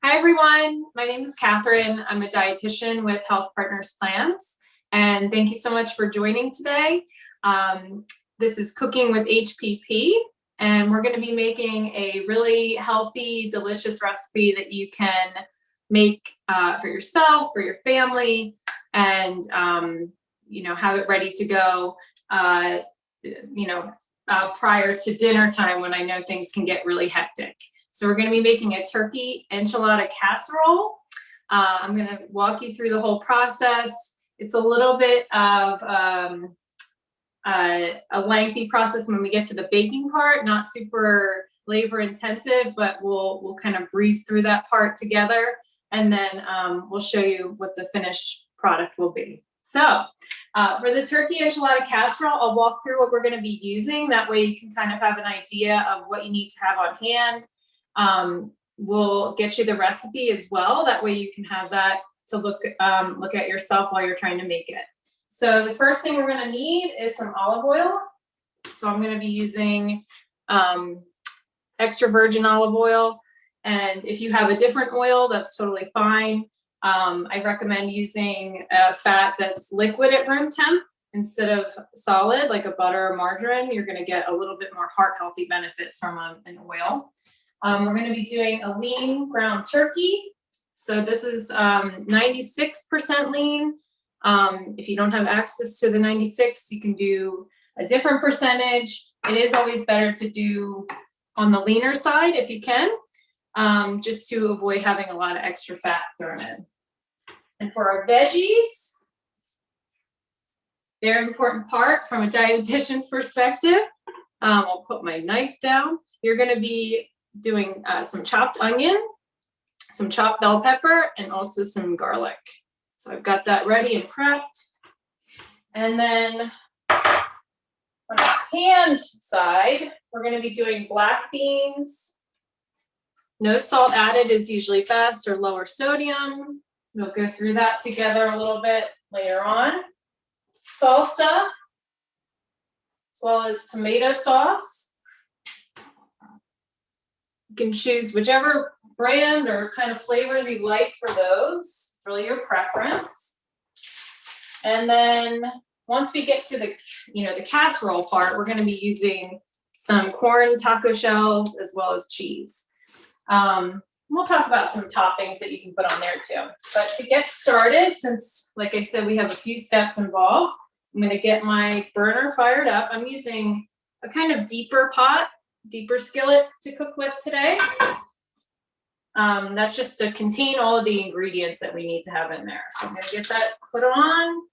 Hi, everyone. My name is Catherine. I'm a dietitian with Health Partners Plans, and thank you so much for joining today. This is Cooking with HPP, and we're going to be making a really healthy, delicious recipe that you can make for yourself, for your family, and have it ready to go. Prior to dinner time when I know things can get really hectic. So we're going to be making a turkey enchilada casserole. I'm going to walk you through the whole process. It's a little bit of a lengthy process when we get to the baking part, not super labor intensive, but we'll kind of breeze through that part together, and then we'll show you what the finished product will be. So for the turkey enchilada casserole, I'll walk through what we're going to be using. That way you can kind of have an idea of what you need to have on hand. We'll get you the recipe as well. That way you can have that to look at yourself while you're trying to make it. So the first thing we're going to need is some olive oil. So I'm going to be using extra virgin olive oil. And if you have a different oil, that's totally fine. I recommend using a fat that's liquid at room temp instead of solid, like a butter or margarine. You're going to get a little bit more heart healthy benefits from an oil. We're going to be doing a lean ground turkey. So this is 96% lean. If you don't have access to the 96, you can do a different percentage. It is always better to do on the leaner side if you can, just to avoid having a lot of extra fat thrown in. And for our veggies, very important part from a dietitian's perspective. I'll put my knife down. You're going to be doing some chopped onion, some chopped bell pepper, and also some garlic. So I've got that ready and prepped. And then on the hand side, we're going to be doing black beans. No salt added is usually best, or lower sodium. We'll go through that together a little bit later on. Salsa, as well as tomato sauce. You can choose whichever brand or kind of flavors you like for those. It's really your preference. And then once we get to the casserole part, we're going to be using some corn taco shells as well as cheese. We'll talk about some toppings that you can put on there too. But to get started, since like I said, we have a few steps involved, I'm going to get my burner fired up. I'm using a kind of deeper skillet to cook with today. That's just to contain all of the ingredients that we need to have in there. So I'm going to get that put on.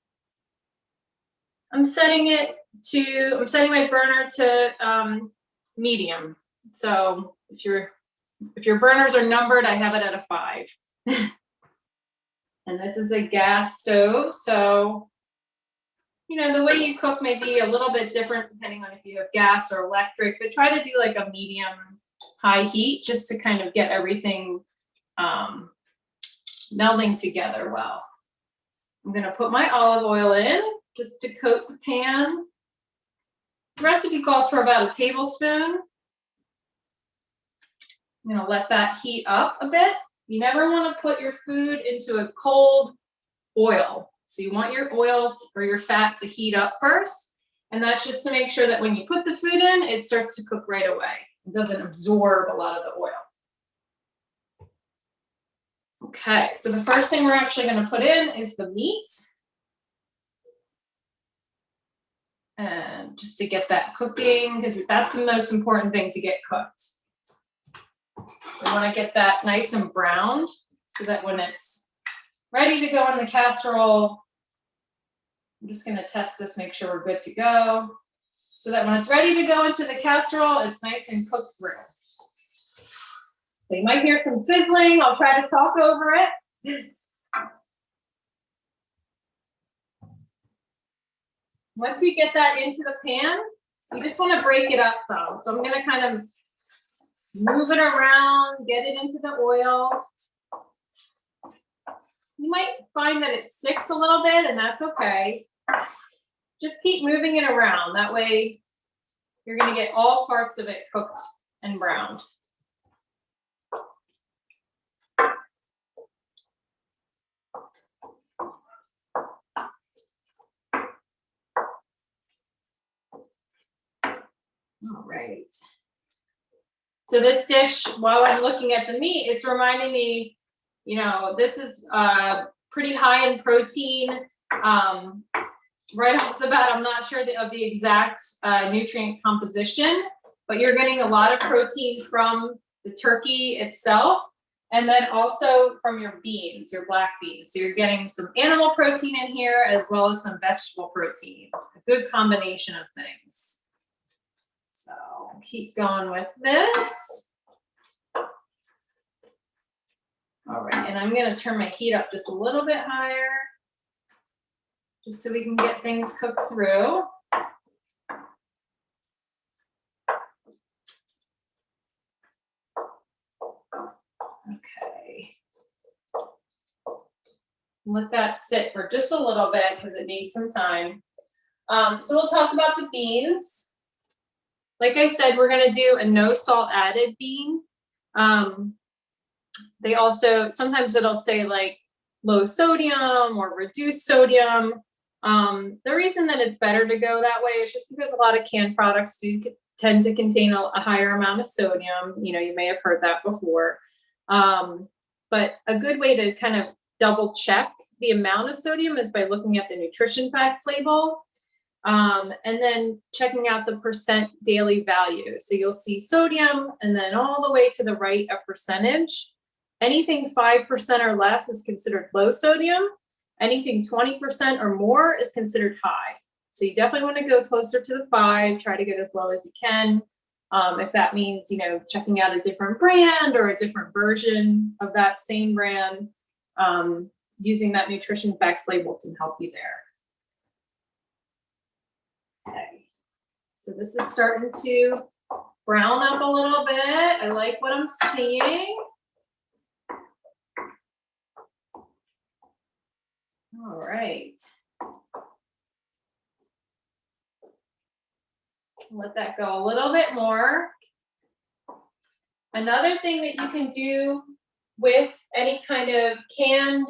I'm setting my burner to medium. So if your burners are numbered, I have it at a 5. And this is a gas stove, so the way you cook may be a little bit different depending on if you have gas or electric, but try to do like a medium high heat just to kind of get everything melding together well. I'm going to put my olive oil in just to coat the pan. The recipe calls for about a tablespoon. I'm going to let that heat up a bit. You never want to put your food into a cold oil. So you want your oil or your fat to heat up first. And that's just to make sure that when you put the food in, it starts to cook right away. It doesn't absorb a lot of the oil. Okay, so the first thing we're actually going to put in is the meat. And just to get that cooking, because that's the most important thing to get cooked. We want to get that nice and browned so that when it's ready to go in the casserole, I'm just going to test this, make sure we're good to go. So that when it's ready to go into the casserole, it's nice and cooked through. So you might hear some sizzling. I'll try to talk over it. Once you get that into the pan, you just want to break it up some. So I'm going to kind of move it around, get it into the oil. You might find that it sticks a little bit, and that's okay. Just keep moving it around. That way you're going to get all parts of it cooked and browned. All right. So this dish, while I'm looking at the meat, it's reminding me, this is pretty high in protein. Right off the bat, I'm not sure of the exact nutrient composition, but you're getting a lot of protein from the turkey itself, and then also from your beans, your black beans. So you're getting some animal protein in here as well as some vegetable protein. A good combination of things. So keep going with this. All right, and I'm going to turn my heat up just a little bit higher, just so we can get things cooked through. Okay. Let that sit for just a little bit because it needs some time. So we'll talk about the beans. Like I said, we're going to do a no salt added bean. They also, sometimes it'll say like low sodium or reduced sodium. The reason that it's better to go that way is just because a lot of canned products do tend to contain a higher amount of sodium. You may have heard that before. But a good way to kind of double check the amount of sodium is by looking at the nutrition facts label. And then checking out the percent daily value. So you'll see sodium and then all the way to the right, a percentage. Anything 5% or less is considered low sodium. Anything 20% or more is considered high. So you definitely want to go closer to the 5, try to get as low as you can. If that means, checking out a different brand or a different version of that same brand, using that nutrition facts label can help you there. Okay, so this is starting to brown up a little bit. I like what I'm seeing. All right. Let that go a little bit more. Another thing that you can do with any kind of canned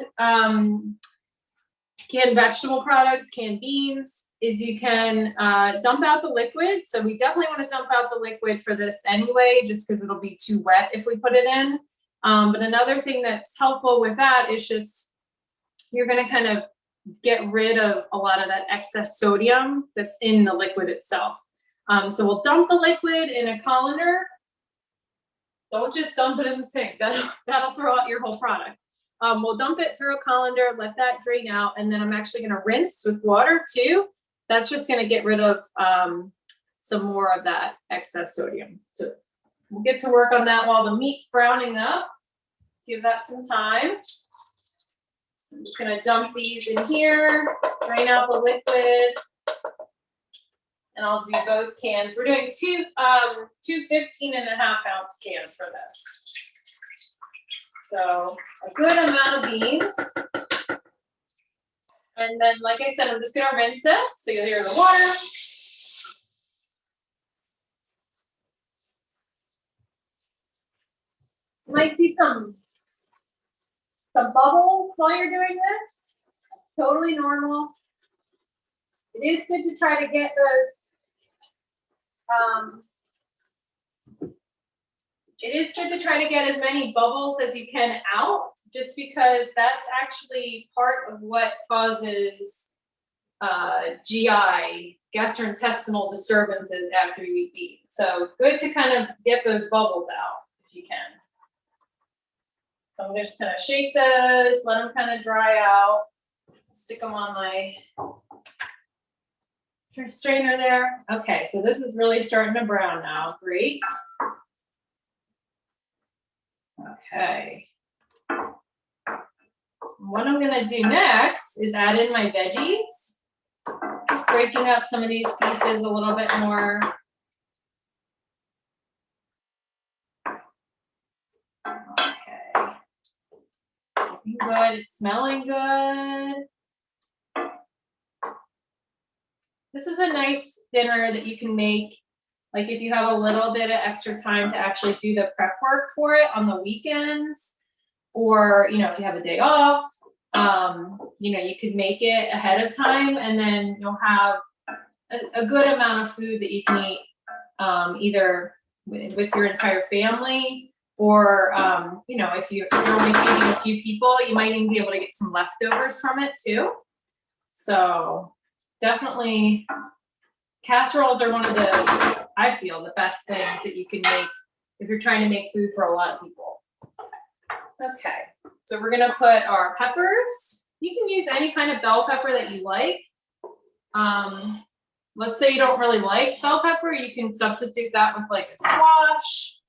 vegetable products, canned beans, is you can dump out the liquid. So we definitely want to dump out the liquid for this anyway, just because it'll be too wet if we put it in. But another thing that's helpful with that is just, you're going to kind of get rid of a lot of that excess sodium that's in the liquid itself. So we'll dump the liquid in a colander. Don't just dump it in the sink. That'll throw out your whole product. We'll dump it through a colander, let that drain out, and then I'm actually going to rinse with water too. That's just going to get rid of some more of that excess sodium. So we'll get to work on that while the meat's browning up. Give that some time. I'm just going to dump these in here, drain out the liquid, and I'll do both cans. We're doing two 15.5-ounce cans for this. So a good amount of beans. And then, like I said, I'm just going to rinse this. So you'll hear the water. You might see some bubbles while you're doing this. Totally normal. It is good to try to get those. It is good to try to get as many bubbles as you can out, just because that's actually part of what causes GI, gastrointestinal disturbances after you eat beans. So good to kind of get those bubbles out if you can. So I'm just going to shake those, let them kind of dry out, stick them on my strainer there. Okay, so this is really starting to brown now. Great. Okay. What I'm going to do next is add in my veggies. Just breaking up some of these pieces a little bit more. Okay. Looking good. It's smelling good. This is a nice dinner that you can make, like if you have a little bit of extra time to actually do the prep work for it on the weekends, or, if you have a day off, you could make it ahead of time, and then you'll have a good amount of food that you can eat either with your entire family, or you know, if you're only feeding a few people, you might even be able to get some leftovers from it too. So definitely casseroles are one of the, I feel, the best things that you can make if you're trying to make food for a lot of people. Okay, so we're gonna put our peppers. You can use any kind of bell pepper that you like. Let's say you don't really like bell pepper, you can substitute that with like a squash,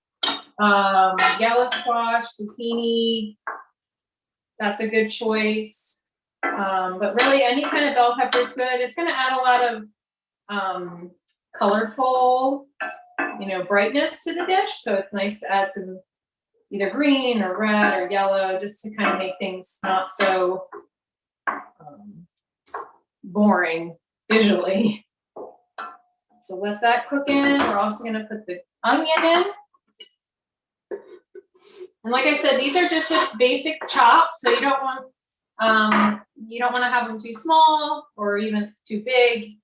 yellow squash, zucchini. That's a good choice. But really any kind of bell pepper is good. It's gonna add a lot of colorful, you know, brightness to the dish. So it's nice to add some either green or red or yellow, just to kind of make things not so boring visually. So let that cook in. We're also gonna put the onion in. And like I said, these are just a basic chop, so you don't want to have them too small or even too big.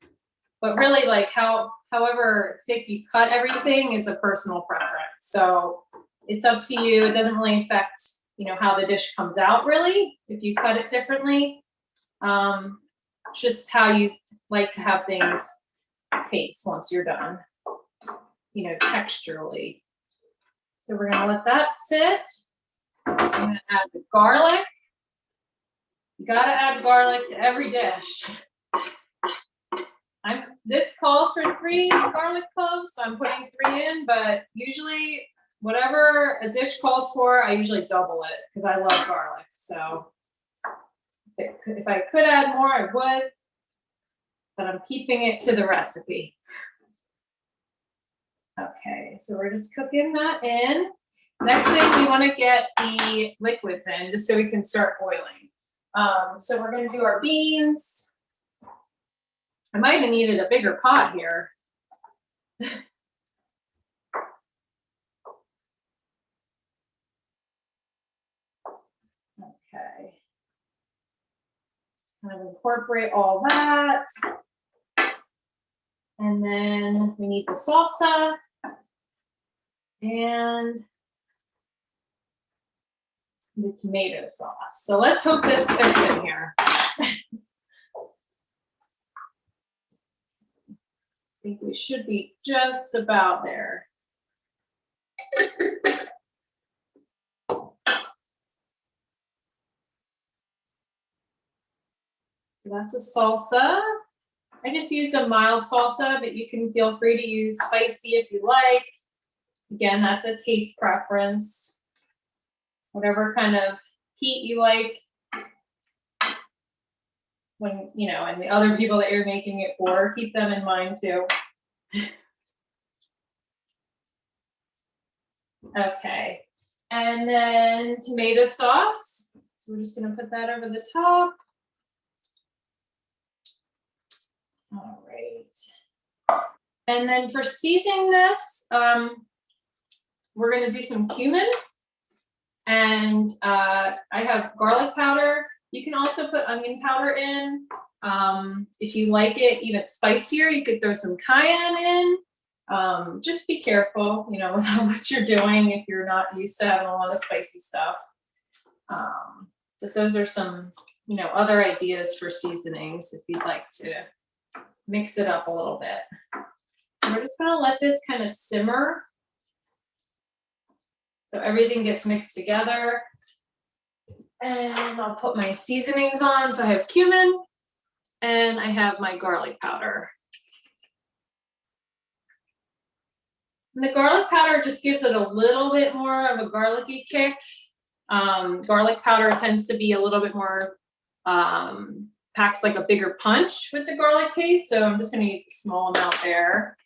But really, like however thick you cut everything is a personal preference. So it's up to you. It doesn't really affect, you know, how the dish comes out really if you cut it differently. Just how you like to have things taste once you're done, you know, texturally. So we're gonna let that sit. I'm gonna add the garlic. You gotta add garlic to every dish. This calls for 3 garlic cloves, so I'm putting 3 in, but usually whatever a dish calls for, I usually double it because I love garlic. So if I could add more, I would, but I'm keeping it to the recipe. Okay, so we're just cooking that in. Next thing, we want to get the liquids in just so we can start boiling. So we're going to do our beans. I might have needed a bigger pot here. Okay. Just kind of incorporate all that. And then we need the salsa and the tomato sauce. So let's hope this fits in here. I think we should be just about there. So that's a salsa. I just used a mild salsa, but you can feel free to use spicy if you like. Again, that's a taste preference. Whatever kind of heat you like. When, you know, and the other people that you're making it for, keep them in mind too. Okay, and then tomato sauce. So we're just gonna put that over the top. All right. And then for seasoning this, we're gonna do some cumin. And I have garlic powder. You can also put onion powder in. If you like it even spicier, you could throw some cayenne in. Just be careful, you know, with how much you're doing if you're not used to having a lot of spicy stuff. But those are some, you know, other ideas for seasonings if you'd like to mix it up a little bit. So we're just gonna let this kind of simmer. So everything gets mixed together. And I'll put my seasonings on. So I have cumin and I have my garlic powder. And the garlic powder just gives it a little bit more of a garlicky kick. Garlic powder tends to be a little bit more, packs like a bigger punch with the garlic taste. So I'm just gonna use a small amount there.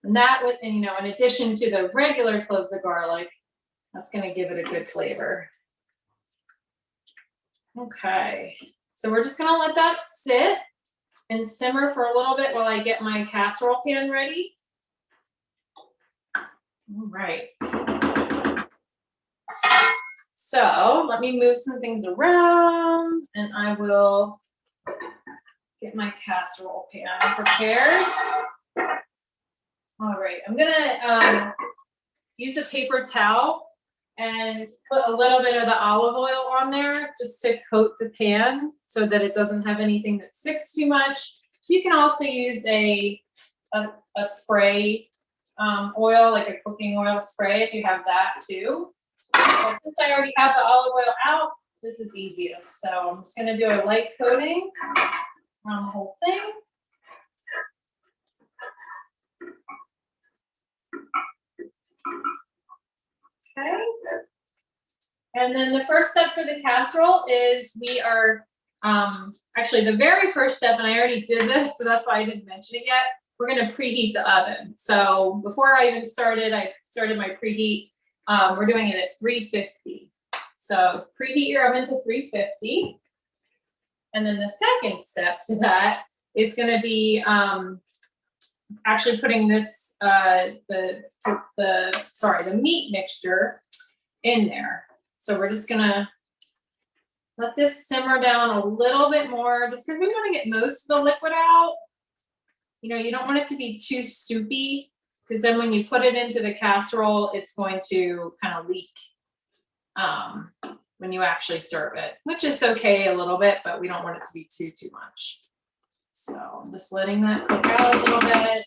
And that would, and you know, in addition to the regular cloves of garlic, that's gonna give it a good flavor. Okay, so we're just gonna let that sit and simmer for a little bit while I get my casserole pan ready. All right. So let me move some things around and I will get my casserole pan prepared. All right, I'm gonna use a paper towel and put a little bit of the olive oil on there just to coat the pan so that it doesn't have anything that sticks too much. You can also use a spray oil, like a cooking oil spray if you have that too. But since I already have the olive oil out, this is easiest. So I'm just gonna do a light coating on the whole thing. Okay. And then the first step for the casserole is we are, actually the very first step, and I already did this, so that's why I didn't mention it yet, we're gonna preheat the oven. So before I even started, I started my preheat. We're doing it at 350. So preheat your oven to 350. And then the second step to that is gonna be actually putting this, the meat mixture in there. So we're just gonna let this simmer down a little bit more just because we want to get most of the liquid out. You know, you don't want it to be too soupy because then when you put it into the casserole, it's going to kind of leak when you actually serve it, which is okay a little bit, but we don't want it to be too much. So I'm just letting that cook out a little bit.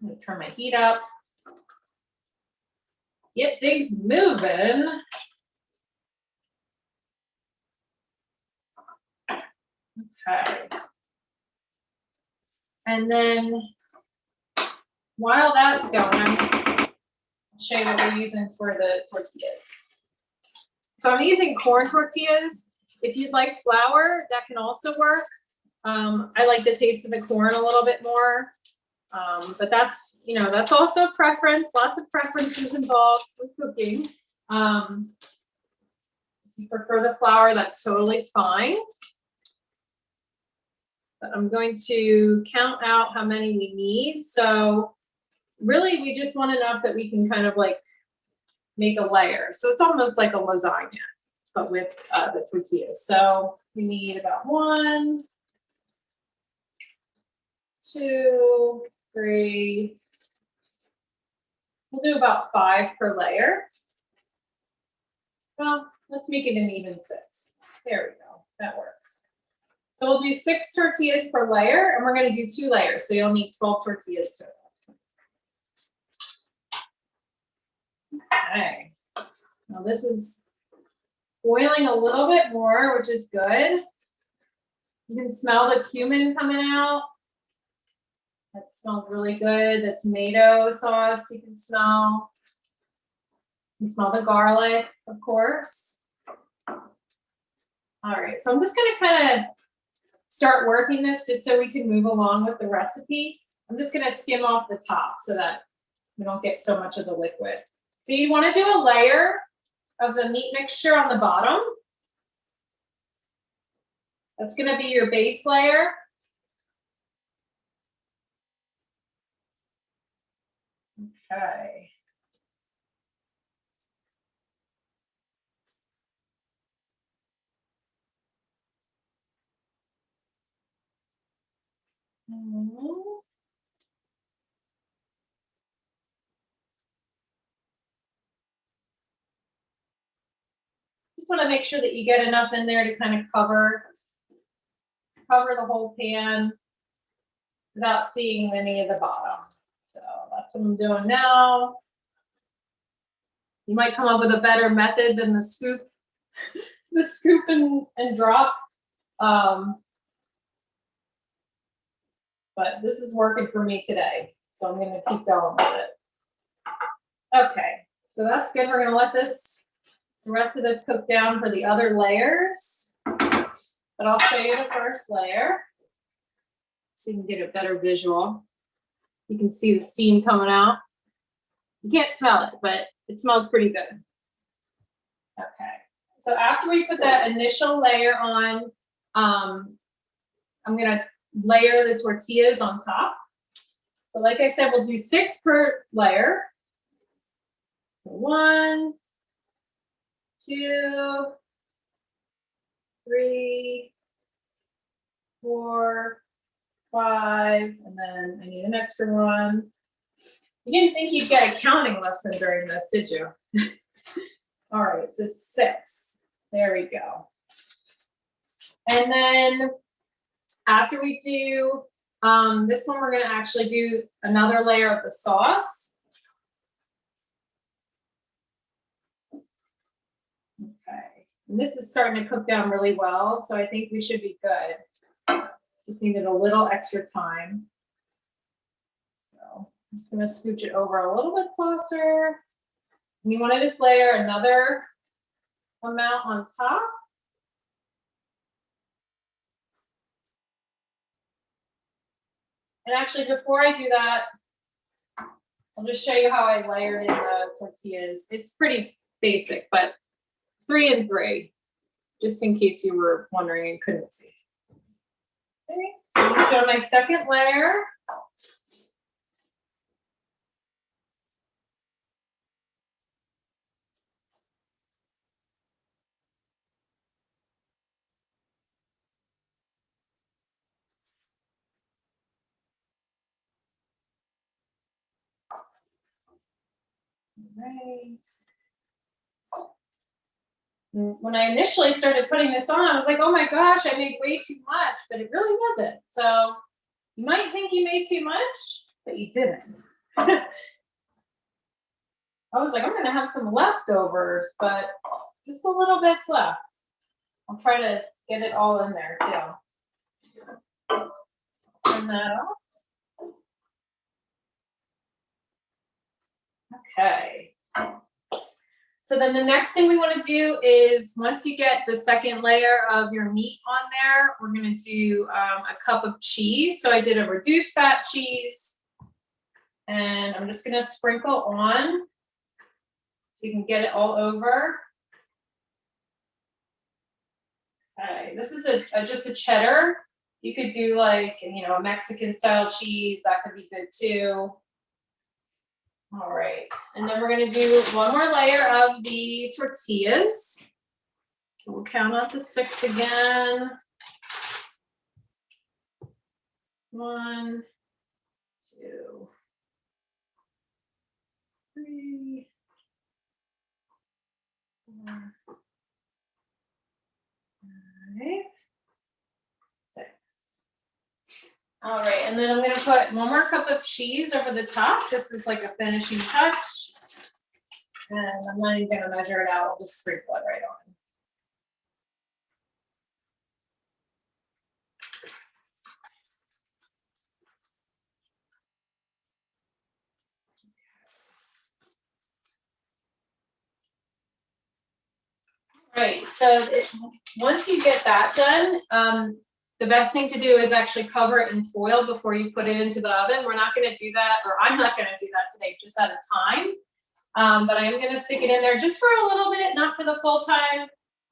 I'm gonna turn my heat up. Get things moving. Okay. And then while that's going, I'll show you what we're using for the tortillas. So I'm using corn tortillas. If you'd like flour, that can also work. I like the taste of the corn a little bit more. But that's, you know, that's also a preference. Lots of preferences involved with cooking. If you prefer the flour, that's totally fine. But I'm going to count out how many we need. So really, we just want enough that we can kind of like make a layer. So it's almost like a lasagna, but with the tortillas. So we need about 1, 2, 3. We'll do about 5 per layer. Well, let's make it an even 6. There we go. That works. So we'll do 6 tortillas per layer, and we're going to do 2 layers. So you'll need 12 tortillas total. Okay. Now this is boiling a little bit more, which is good. You can smell the cumin coming out. That smells really good. The tomato sauce you can smell. You can smell the garlic, of course. All right, so I'm just going to kind of start working this just so we can move along with the recipe. I'm just going to skim off the top so that we don't get so much of the liquid. So you want to do a layer of the meat mixture on the bottom. That's going to be your base layer. Okay. Just want to make sure that you get enough in there to kind of cover the whole pan without seeing any of the bottom. So that's what I'm doing now. You might come up with a better method than the scoop, and drop. But this is working for me today. So I'm going to keep going with it. Okay, so that's good. We're going to let the rest of this cook down for the other layers. But I'll show you the first layer so you can get a better visual. You can see the steam coming out. You can't smell it, but it smells pretty good. Okay, so after we put that initial layer on, I'm gonna layer the tortillas on top. So like I said, we'll do 6 per layer. So 1, 2, 3, 4, 5, and then I need an extra one. You didn't think you'd get a counting lesson during this, did you? All right, so 6. There we go. And then after we do this one, we're going to actually do another layer of the sauce. Okay, and this is starting to cook down really well, so I think we should be good. Just needed a little extra time. So I'm just going to scooch it over a little bit closer. And you want to just layer another amount on top. And actually, before I do that, I'll just show you how I layered in the tortillas. It's pretty basic, but 3 and 3, just in case you were wondering and couldn't see. Okay, so I'm just doing my second layer. Right. When I initially started putting this on, I was like, oh my gosh, I made way too much, but it really wasn't. So you might think you made too much, but you didn't. I was like, I'm going to have some leftovers, but just a little bit's left. I'll try to get it all in there too. Turn that off. Okay. So then the next thing we want to do is, once you get the second layer of your meat on there, we're going to do a cup of cheese. So I did a reduced fat cheese, and I'm just going to sprinkle on so you can get it all over. Okay, this is just a cheddar. You could do like, a Mexican style cheese. That could be good too. All right, and then we're going to do one more layer of the tortillas. So we'll count up to 6 again. 1, 2, 3, 4, 5, 6. All right, and then I'm going to put one more cup of cheese over the top, just as like a finishing touch. And I'm not even going to measure it out, I'll just sprinkle it right on. Right, so once you get that done, the best thing to do is actually cover it in foil before you put it into the oven. We're not going to do that, or I'm not going to do that today, just at a time. But I'm going to stick it in there just for a little bit, not for the full time,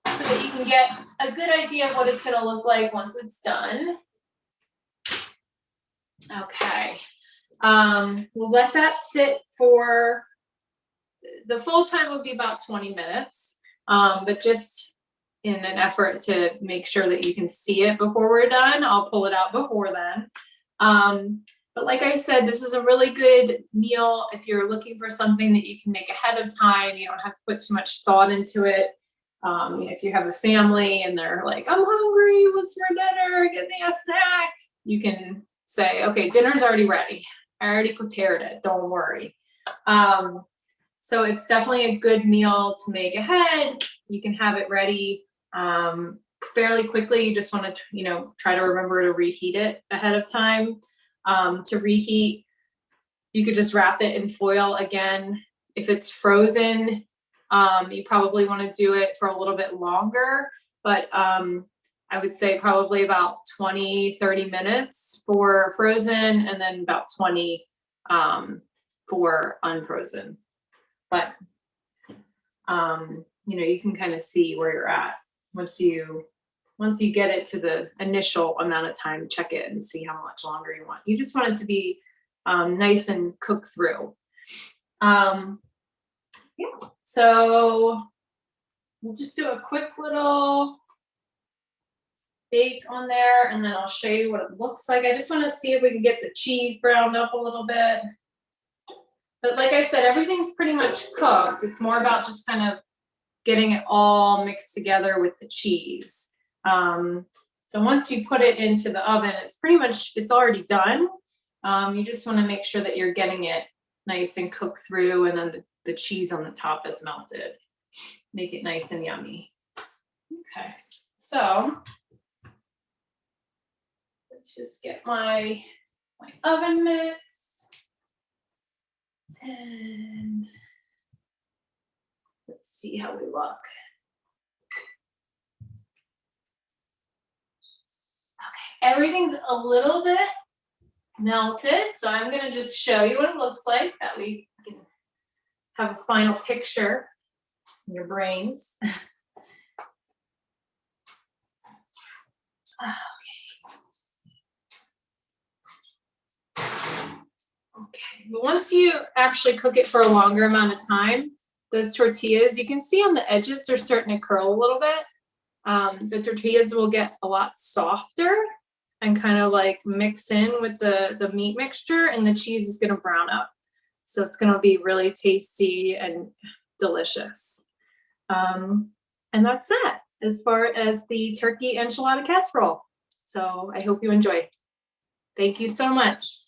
so that you can get a good idea of what it's going to look like once it's done. Okay, we'll let that sit for, the full time would be about 20 minutes, but just in an effort to make sure that you can see it before we're done, I'll pull it out before then. But like I said, this is a really good meal if you're looking for something that you can make ahead of time. You don't have to put too much thought into it. If you have a family and they're like, I'm hungry, what's for dinner? Give me a snack. You can say, okay, dinner's already ready. I already prepared it. Don't worry. So it's definitely a good meal to make ahead. You can have it ready fairly quickly. You just want to, try to remember to reheat it ahead of time. To reheat, you could just wrap it in foil again. If it's frozen, you probably want to do it for a little bit longer, but I would say probably about 20-30 minutes for frozen, and then about 20 for unfrozen. But you can kind of see where you're at once you get it to the initial amount of time. Check it and see how much longer you want. You just want it to be nice and cook through. So we'll just do a quick little bake on there, and then I'll show you what it looks like. I just want to see if we can get the cheese browned up a little bit. But like I said, everything's pretty much cooked. It's more about just kind of getting it all mixed together with the cheese. So once you put it into the oven, it's already done. You just want to make sure that you're getting it nice and cooked through, and then the cheese on the top is melted. Make it nice and yummy. Okay, so let's just get my oven mitts, and let's see how we look. Okay, everything's a little bit melted, so I'm gonna just show you what it looks like, that we can have a final picture in your brains. Okay, but once you actually cook it for a longer amount of time, those tortillas, you can see on the edges, they're starting to curl a little bit. The tortillas will get a lot softer and kind of like mix in with the meat mixture, and the cheese is gonna brown up. So it's gonna be really tasty and delicious. And that's it as far as the turkey enchilada casserole. So I hope you enjoy. Thank you so much.